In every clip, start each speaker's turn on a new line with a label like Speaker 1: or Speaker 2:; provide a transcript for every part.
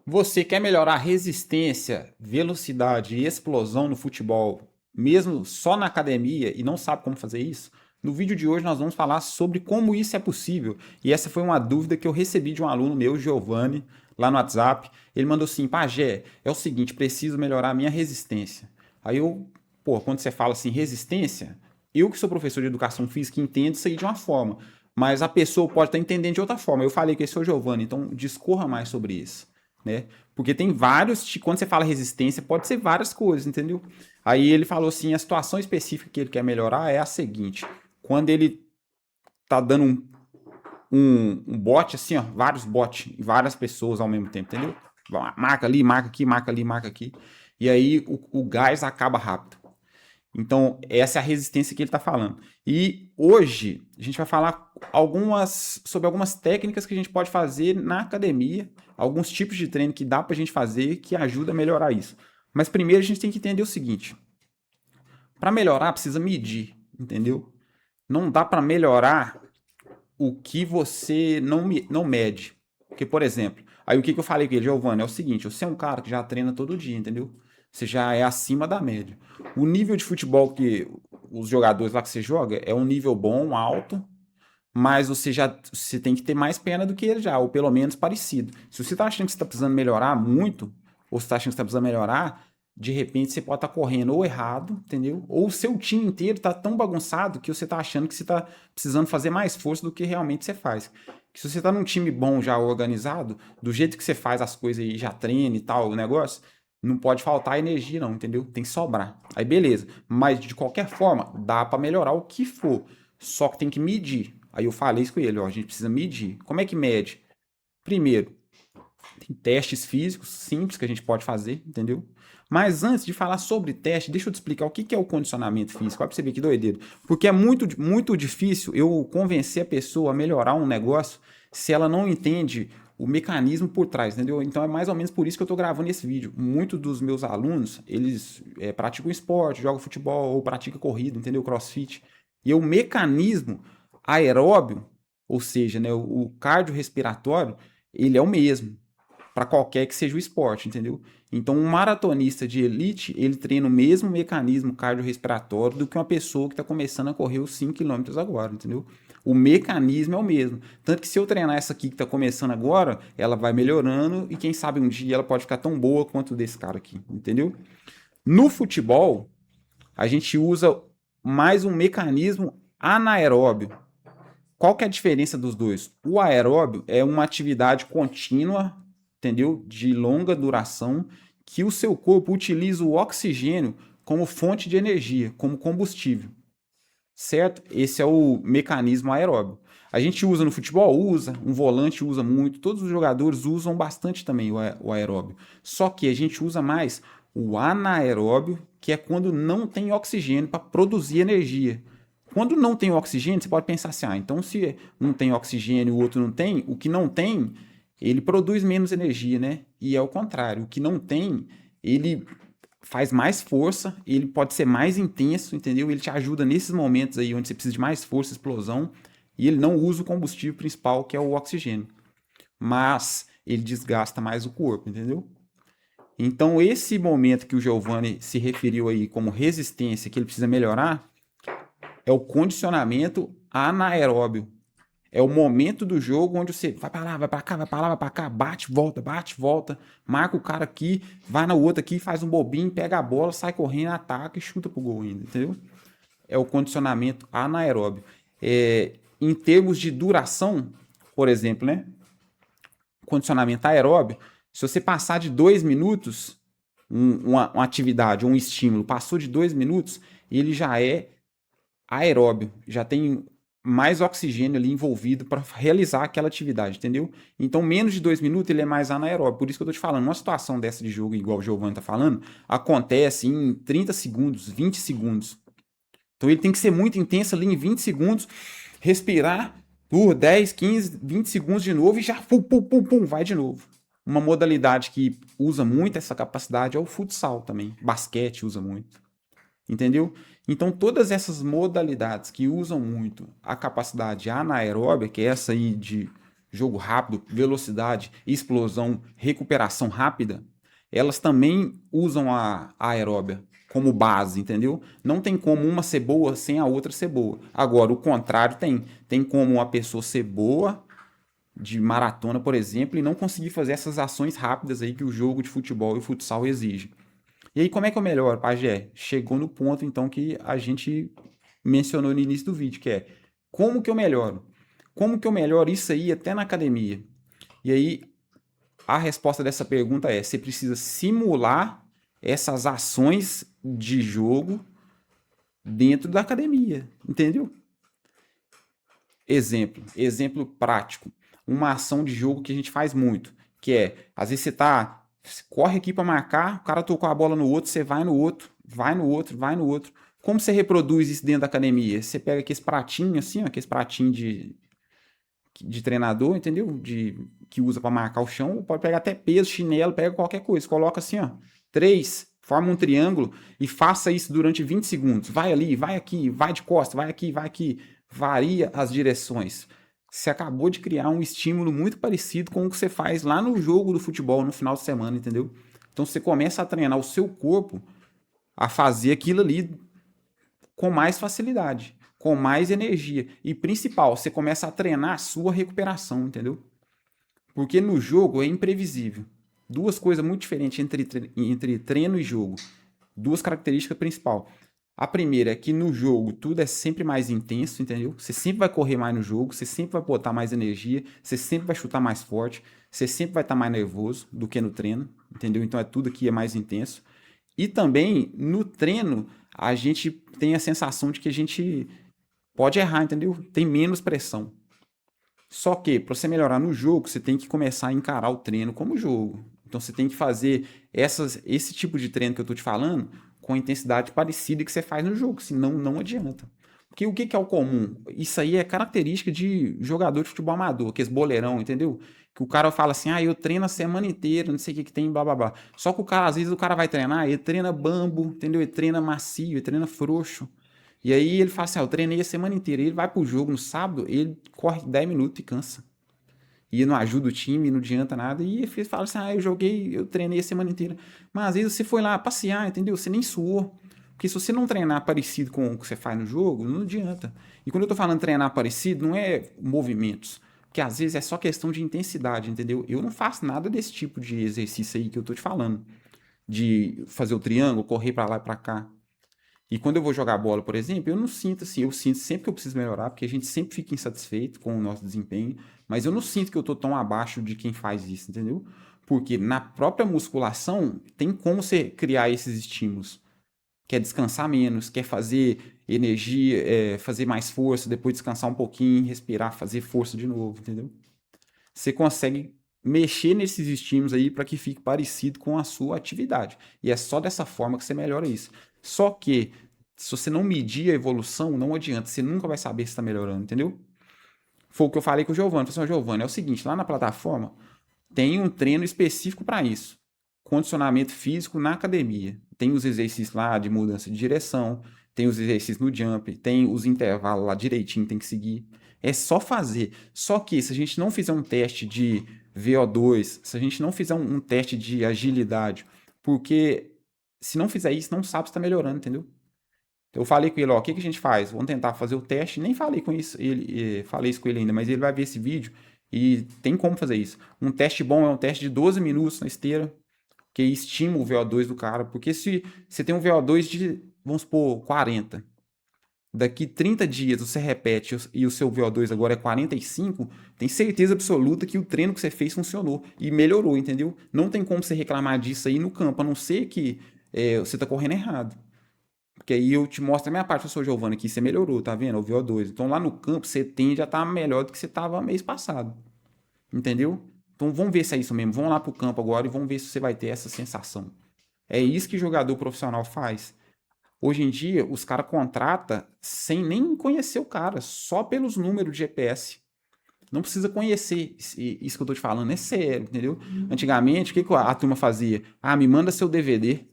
Speaker 1: Você quer melhorar a resistência, velocidade e explosão no futebol, mesmo só na academia e não sabe como fazer isso? No vídeo de hoje nós vamos falar sobre como isso é possível. E essa foi uma dúvida que eu recebi de um aluno meu, Giovanni, lá no WhatsApp. Ele mandou assim: Pajé, é o seguinte, preciso melhorar a minha resistência. Aí eu, pô, quando você fala assim, resistência, eu que sou professor de educação física entendo isso aí de uma forma, mas a pessoa pode estar entendendo de outra forma. Eu falei que esse é o Giovanni, então discorra mais sobre isso, né? Porque tem vários, quando você fala resistência, pode ser várias coisas, entendeu? Aí ele falou assim, a situação específica que ele quer melhorar é a seguinte: quando ele tá dando um bote assim, ó, vários botes e várias pessoas ao mesmo tempo, entendeu? Marca ali, marca aqui, marca ali, marca aqui. E aí o gás acaba rápido. Então, essa é a resistência que ele está falando. E hoje a gente vai falar sobre algumas técnicas que a gente pode fazer na academia, alguns tipos de treino que dá para a gente fazer que ajuda a melhorar isso. Mas primeiro a gente tem que entender o seguinte: para melhorar precisa medir, entendeu? Não dá para melhorar o que você não mede. Porque, por exemplo, aí o que eu falei com ele, Giovanni, é o seguinte: você é um cara que já treina todo dia, entendeu? Você já é acima da média. O nível de futebol que os jogadores lá que você joga é um nível bom, alto, mas você tem que ter mais perna do que ele já, ou pelo menos parecido. Se você está achando que você está precisando melhorar muito, ou você está achando que você está precisando melhorar, de repente você pode estar correndo ou errado, entendeu? Ou o seu time inteiro está tão bagunçado que você está achando que você está precisando fazer mais força do que realmente você faz. Que se você está num time bom, já organizado, do jeito que você faz as coisas aí, já treina e tal, o negócio, não pode faltar energia não, entendeu? Tem que sobrar. Aí beleza. Mas de qualquer forma, dá para melhorar o que for. Só que tem que medir. Aí eu falei isso com ele, ó, a gente precisa medir. Como é que mede? Primeiro, tem testes físicos simples que a gente pode fazer, entendeu? Mas antes de falar sobre teste, deixa eu te explicar o que é o condicionamento físico. Olha pra você ver que doideira. Porque é muito difícil eu convencer a pessoa a melhorar um negócio se ela não entende o mecanismo por trás, entendeu? Então é mais ou menos por isso que eu estou gravando esse vídeo. Muitos dos meus alunos, eles praticam esporte, jogam futebol ou praticam corrida, entendeu? CrossFit. E o mecanismo aeróbio, ou seja, né, o cardiorrespiratório, ele é o mesmo para qualquer que seja o esporte, entendeu? Então, um maratonista de elite, ele treina o mesmo mecanismo cardiorrespiratório do que uma pessoa que está começando a correr os 5 km agora, entendeu? O mecanismo é o mesmo. Tanto que se eu treinar essa aqui que está começando agora, ela vai melhorando e quem sabe um dia ela pode ficar tão boa quanto desse cara aqui, entendeu? No futebol, a gente usa mais um mecanismo anaeróbio. Qual que é a diferença dos dois? O aeróbio é uma atividade contínua, entendeu? De longa duração, que o seu corpo utiliza o oxigênio como fonte de energia, como combustível, certo? Esse é o mecanismo aeróbio. A gente usa no futebol? Usa. Um volante usa muito. Todos os jogadores usam bastante também o aeróbio. Só que a gente usa mais o anaeróbio, que é quando não tem oxigênio para produzir energia. Quando não tem oxigênio, você pode pensar assim: então se um tem oxigênio e o outro não tem, o que não tem, ele produz menos energia, né? E é o contrário. O que não tem, ele faz mais força, ele pode ser mais intenso, entendeu? Ele te ajuda nesses momentos aí onde você precisa de mais força, explosão, e ele não usa o combustível principal, que é o oxigênio. Mas ele desgasta mais o corpo, entendeu? Então, esse momento que o Giovanni se referiu aí como resistência, que ele precisa melhorar, é o condicionamento anaeróbio. É o momento do jogo onde você vai para lá, vai para cá, vai para lá, vai para cá, bate, volta, marca o cara aqui, vai na outra aqui, faz um bobinho, pega a bola, sai correndo, ataca e chuta pro gol ainda, entendeu? É o condicionamento anaeróbio. Em termos de duração, por exemplo, né? Condicionamento aeróbio, se você passar de 2 minutos, uma atividade, um estímulo, passou de 2 minutos, ele já é aeróbio, já tem mais oxigênio ali envolvido para realizar aquela atividade, entendeu? Então, menos de 2 minutos ele é mais anaeróbio. Por isso que eu tô te falando, uma situação dessa de jogo, igual o Giovanni tá falando, acontece em 30 segundos, 20 segundos. Então, ele tem que ser muito intenso ali em 20 segundos, respirar por 10, 15, 20 segundos de novo e já pum, pum, pum, pum, vai de novo. Uma modalidade que usa muito essa capacidade é o futsal também. Basquete usa muito. Entendeu? Então, todas essas modalidades que usam muito a capacidade anaeróbica, que é essa aí de jogo rápido, velocidade, explosão, recuperação rápida, elas também usam a aeróbia como base, entendeu? Não tem como uma ser boa sem a outra ser boa. Agora, o contrário tem. Tem como uma pessoa ser boa de maratona, por exemplo, e não conseguir fazer essas ações rápidas aí que o jogo de futebol e futsal exige. E aí, como é que eu melhoro, Pajé? Chegou no ponto, então, que a gente mencionou no início do vídeo, que é como que eu melhoro? Como que eu melhoro isso aí até na academia? E aí, a resposta dessa pergunta é: você precisa simular essas ações de jogo dentro da academia, entendeu? Exemplo prático. Uma ação de jogo que a gente faz muito, que é, às vezes corre aqui para marcar, o cara tocou a bola no outro, você vai no outro, vai no outro, vai no outro. Como você reproduz isso dentro da academia? Você pega aqueles pratinhos assim, ó, aqueles pratinhos de treinador, entendeu? Que usa para marcar o chão, pode pegar até peso, chinelo, pega qualquer coisa, coloca assim, ó, três, forma um triângulo e faça isso durante 20 segundos. Vai ali, vai aqui, vai de costa, vai aqui, varia as direções. Você acabou de criar um estímulo muito parecido com o que você faz lá no jogo do futebol no final de semana, entendeu? Então você começa a treinar o seu corpo a fazer aquilo ali com mais facilidade, com mais energia. E principal, você começa a treinar a sua recuperação, entendeu? Porque no jogo é imprevisível. Duas coisas muito diferentes entre treino e jogo. Duas características principais. A primeira é que no jogo tudo é sempre mais intenso, entendeu? Você sempre vai correr mais no jogo, você sempre vai botar mais energia, você sempre vai chutar mais forte, você sempre vai estar mais nervoso do que no treino, entendeu? Então é tudo aqui é mais intenso. E também no treino a gente tem a sensação de que a gente pode errar, entendeu? Tem menos pressão. Só que para você melhorar no jogo, você tem que começar a encarar o treino como jogo. Então você tem que fazer esse tipo de treino que eu estou te falando com a intensidade parecida que você faz no jogo, senão não adianta. Porque o que é o comum? Isso aí é característica de jogador de futebol amador, que é esse boleirão, entendeu? Que o cara fala assim, eu treino a semana inteira, não sei o que tem, blá blá blá. Só que o cara, às vezes, o cara vai treinar, ele treina bambo, entendeu? Ele treina macio, ele treina frouxo. E aí ele fala assim, eu treinei a semana inteira. Ele vai pro jogo no sábado, ele corre 10 minutos e cansa. E não ajuda o time, não adianta nada. E ele fala assim, eu treinei a semana inteira. Mas às vezes você foi lá passear, entendeu? Você nem suou. Porque se você não treinar parecido com o que você faz no jogo, não adianta. E quando eu tô falando treinar parecido, não é movimentos. Porque às vezes é só questão de intensidade, entendeu? Eu não faço nada desse tipo de exercício aí que eu tô te falando. De fazer o triângulo, correr para lá e pra cá. E quando eu vou jogar bola, por exemplo, eu não sinto assim, eu sinto sempre que eu preciso melhorar, porque a gente sempre fica insatisfeito com o nosso desempenho, mas eu não sinto que eu tô tão abaixo de quem faz isso, entendeu? Porque na própria musculação tem como você criar esses estímulos. Quer descansar menos, quer fazer energia, fazer mais força, depois descansar um pouquinho, respirar, fazer força de novo, entendeu? Você consegue mexer nesses estímulos aí para que fique parecido com a sua atividade. E é só dessa forma que você melhora isso. Só que, se você não medir a evolução, não adianta. Você nunca vai saber se está melhorando, entendeu? Foi o que eu falei com o Giovanni. Falei assim, Giovanni, é o seguinte, lá na plataforma tem um treino específico para isso. Condicionamento físico na academia. Tem os exercícios lá de mudança de direção, tem os exercícios no jump, tem os intervalos lá direitinho, tem que seguir. É só fazer. Só que se a gente não fizer um teste de VO2, se a gente não fizer um teste de agilidade, porque se não fizer isso, não sabe se está melhorando, entendeu? Eu falei com ele, ó, o que que a gente faz? Vamos tentar fazer o teste. Nem falei com isso, falei isso com ele ainda, mas ele vai ver esse vídeo e tem como fazer isso. Um teste bom é um teste de 12 minutos na esteira, que estima o VO2 do cara, porque se você tem um VO2 de, vamos supor, 40, daqui 30 dias você repete e o seu VO2 agora é 45, tem certeza absoluta que o treino que você fez funcionou e melhorou, entendeu? Não tem como você reclamar disso aí no campo, a não ser que você tá correndo errado. Porque aí eu te mostro a minha parte, professor Giovanni, que você melhorou, tá vendo? O VO2. Então lá no campo você tende a estar melhor do que você estava mês passado. Entendeu? Então vamos ver se é isso mesmo. Vamos lá pro campo agora e vamos ver se você vai ter essa sensação. É isso que jogador profissional faz. Hoje em dia, os caras contratam sem nem conhecer o cara, só pelos números de GPS. Não precisa conhecer isso que eu tô te falando, é sério, entendeu? Antigamente, o que a turma fazia? Me manda seu DVD.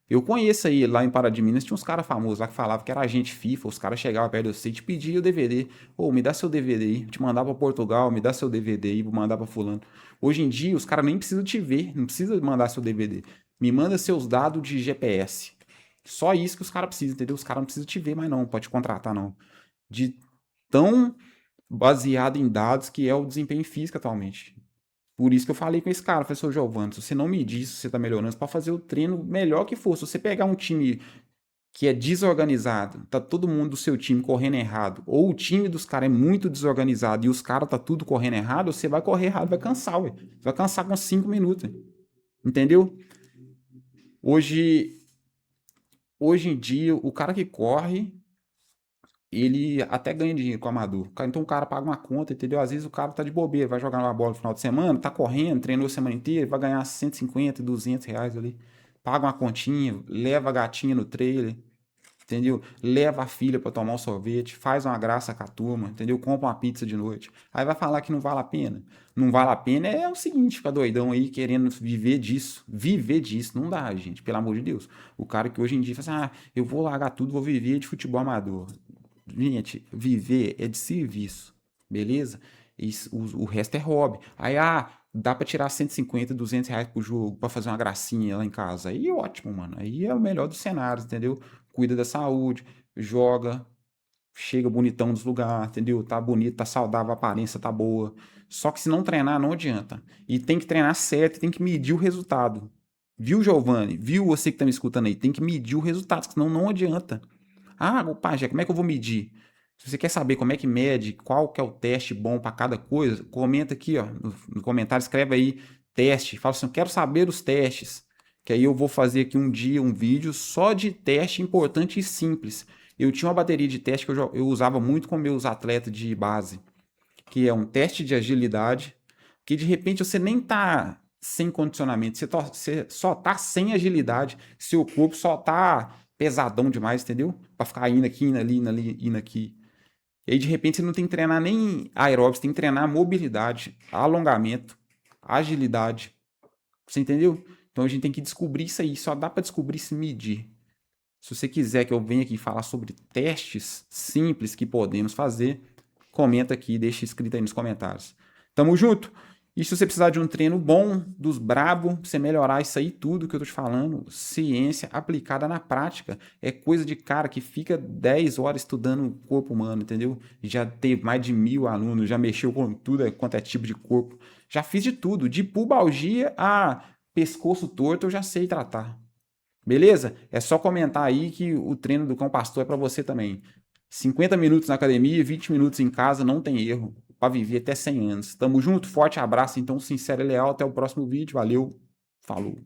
Speaker 1: Eu conheço aí, lá em Pará de Minas, tinha uns caras famosos lá que falavam que era agente FIFA, os caras chegavam perto de você e te pediam o DVD. Ô, me dá seu DVD aí, te mandar pra Portugal, me dá seu DVD aí, vou mandar pra fulano. Hoje em dia, os caras nem precisam te ver, não precisa mandar seu DVD. Me manda seus dados de GPS. Só isso que os caras precisam, entendeu? Os caras não precisam te ver mais não, pode contratar não. De tão baseado em dados que é o desempenho físico atualmente. Por isso que eu falei com esse cara, professor Giovanni, se você não me diz se você tá melhorando, você pode fazer o treino melhor que for. Se você pegar um time que é desorganizado, tá todo mundo do seu time correndo errado, ou o time dos caras é muito desorganizado e os caras tá tudo correndo errado, você vai correr errado, vai cansar, ué. Você vai cansar com 5 minutos, entendeu? Hoje, hoje em dia, o cara que corre, ele até ganha dinheiro com o amador. Então o cara paga uma conta, entendeu? Às vezes o cara tá de bobeira, vai jogar uma bola no final de semana, tá correndo, treinou a semana inteira, vai ganhar 150, R$ 200 ali. Paga uma continha, leva a gatinha no trailer, entendeu? Leva a filha pra tomar um sorvete, faz uma graça com a turma, entendeu? Compra uma pizza de noite. Aí vai falar que não vale a pena. Não vale a pena é o seguinte, ficar doidão aí querendo viver disso. Viver disso não dá, gente, pelo amor de Deus. O cara que hoje em dia fala assim, ah, eu vou largar tudo, vou viver de futebol amador. Gente, viver é de serviço, beleza? Isso, o resto é hobby. Aí, dá pra tirar 150, R$ 200 por jogo pra fazer uma gracinha lá em casa. Aí é ótimo, mano. Aí é o melhor dos cenários, entendeu? Cuida da saúde, joga, chega bonitão nos lugares, entendeu? Tá bonito, tá saudável, a aparência tá boa. Só que se não treinar, não adianta. E tem que treinar certo, tem que medir o resultado. Viu, Giovanni? Viu você que tá me escutando aí? Tem que medir o resultado, senão não adianta. Ah, Pajé, como é que eu vou medir? Se você quer saber como é que mede, qual que é o teste bom para cada coisa, comenta aqui, ó, no comentário, escreve aí teste, fala assim, eu quero saber os testes, que aí eu vou fazer aqui um dia um vídeo só de teste importante e simples. Eu tinha uma bateria de teste que eu usava muito com meus atletas de base, que é um teste de agilidade, que de repente você nem tá sem condicionamento, você só tá sem agilidade, seu corpo só tá pesadão demais, entendeu? Pra ficar indo aqui, indo ali, indo ali, indo aqui. E aí de repente você não tem que treinar nem aeróbico, você tem que treinar mobilidade, alongamento, agilidade. Você entendeu? Então a gente tem que descobrir isso aí, só dá para descobrir se medir. Se você quiser que eu venha aqui falar sobre testes simples que podemos fazer, comenta aqui, deixa escrito aí nos comentários. Tamo junto? E se você precisar de um treino bom, dos brabo, pra você melhorar isso aí tudo que eu tô te falando, ciência aplicada na prática. É coisa de cara que fica 10 horas estudando o corpo humano, entendeu? Já teve mais de 1.000 alunos, já mexeu com tudo quanto é tipo de corpo. Já fiz de tudo, de pubalgia a pescoço torto, eu já sei tratar. Beleza? É só comentar aí que o treino do Cão Pastor é para você também. 50 minutos na academia, 20 minutos em casa, não tem erro. Para viver até 100 anos. Tamo junto, forte abraço, então, sincero e leal. Até o próximo vídeo. Valeu, falou.